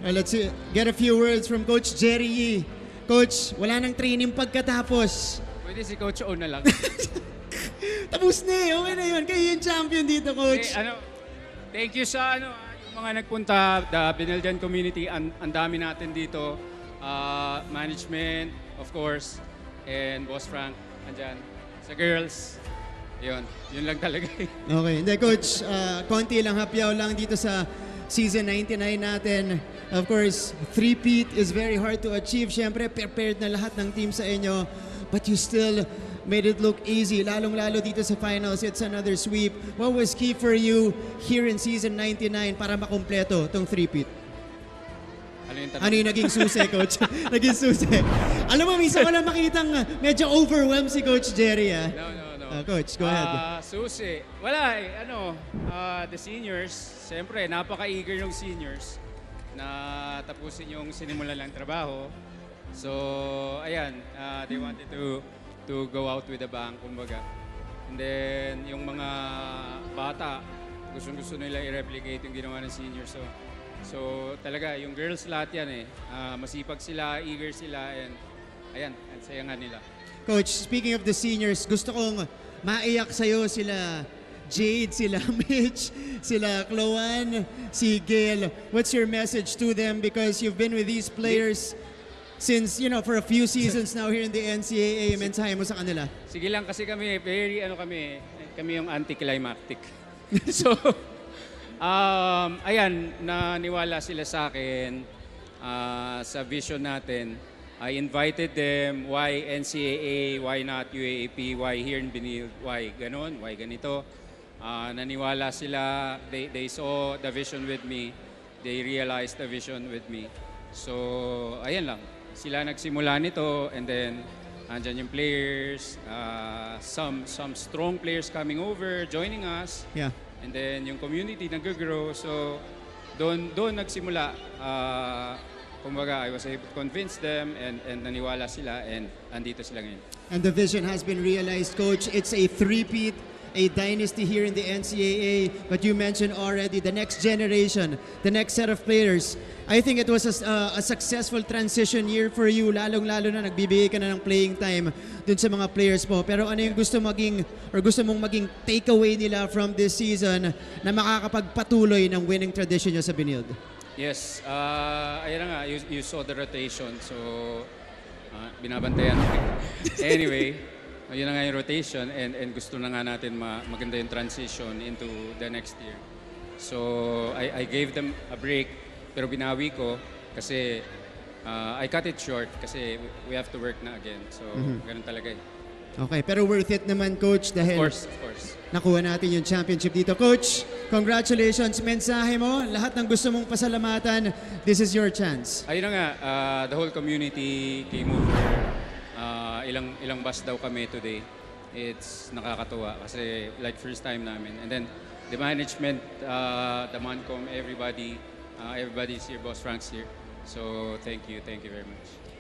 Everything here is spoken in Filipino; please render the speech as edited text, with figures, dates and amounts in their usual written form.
Let's get a few words from Coach Jerry Yee. Coach, wala nang training pagkatapos. Pwede si Coach O na lang. Tapos na eh. Okay na yun. Kayo yung champion dito, Coach. Thank you sa yung mga nagpunta, the Biniljan community, ang dami natin dito. Management, of course, and Boss Frank, andyan. Sa girls, yun lang talaga. Okay. Hindi, Coach, konti lang, hapyaw lang dito sa season 99 natin. Of course, three-peat is very hard to achieve. Siyempre, prepared na lahat ng team sa inyo. But you still made it look easy. Lalong-lalo dito sa finals, it's another sweep. What was key for you here in season 99 para makumpleto tong three-peat? Ano yung naging susi, Coach? Naging susi. Alam mo, minsan ko lang makitang medyo overwhelmed si Coach Jerry. No. Coach, go ahead. Susi. Wala the seniors, siyempre, napaka-eager yung seniors na tapusin yung sinimulan ng trabaho. So, ayan, they wanted to go out with a bang, kumbaga. And then, yung mga bata, gusto nila i-replicate yung ginawa ng seniors. So talaga, yung girls lahat yan eh. Masipag sila, eager sila, and ayan, ang saya nga nila. Coach, speaking of the seniors, gusto kong maiyak sa'yo sila Jade, sila Mitch, sila Chloan, si Gail. What's your message to them? Because you've been with these players since, for a few seasons now here in the NCAA. Mensahe mo sa kanila. Sige lang kasi kami, kami yung anticlimactic. So, ayan, naniwala sila sa akin sa vision natin. I invited them, why NCAA, why not UAAP, why here in Benil, why ganon, why ganito. Naniwala sila, they saw the vision with me, they realized the vision with me. So, ayan lang, sila nagsimula nito, and then andyan yung players, some strong players coming over, joining us. Yeah. And then yung community nag-grow. So doon nagsimula. Kumbaga, I was able to convince them and naniwala sila, and andito sila ngayon. And the vision has been realized, Coach. It's a three-peat, a dynasty here in the NCAA. But you mentioned already the next generation, the next set of players. I think it was a successful transition year for you, lalong-lalo na nagbibigay ka na ng playing time dun sa mga players mo. Pero ano yung gusto mong maging takeaway nila from this season na makakapagpatuloy ng winning tradition nyo sa Benilde? Yes, ayun na nga, you saw the rotation. So, binabantayan. Anyway, yun na nga yung rotation, and gusto na nga natin maganda yung transition into the next year. So, I gave them a break, pero binawi ko kasi I cut it short kasi we have to work na again. So, ganun talaga eh. Okay, pero worth it naman, Coach, dahil Of course. nakuha natin yung championship dito. Coach, congratulations. Mensahe mo, lahat ng gusto mong pasalamatan, this is your chance. Ayun na nga, the whole community came over. Ilang bus daw kami today. It's nakakatuwa kasi like first time namin. And then the management, the Mancom, everybody's here, Boss Frank's here. So thank you very much.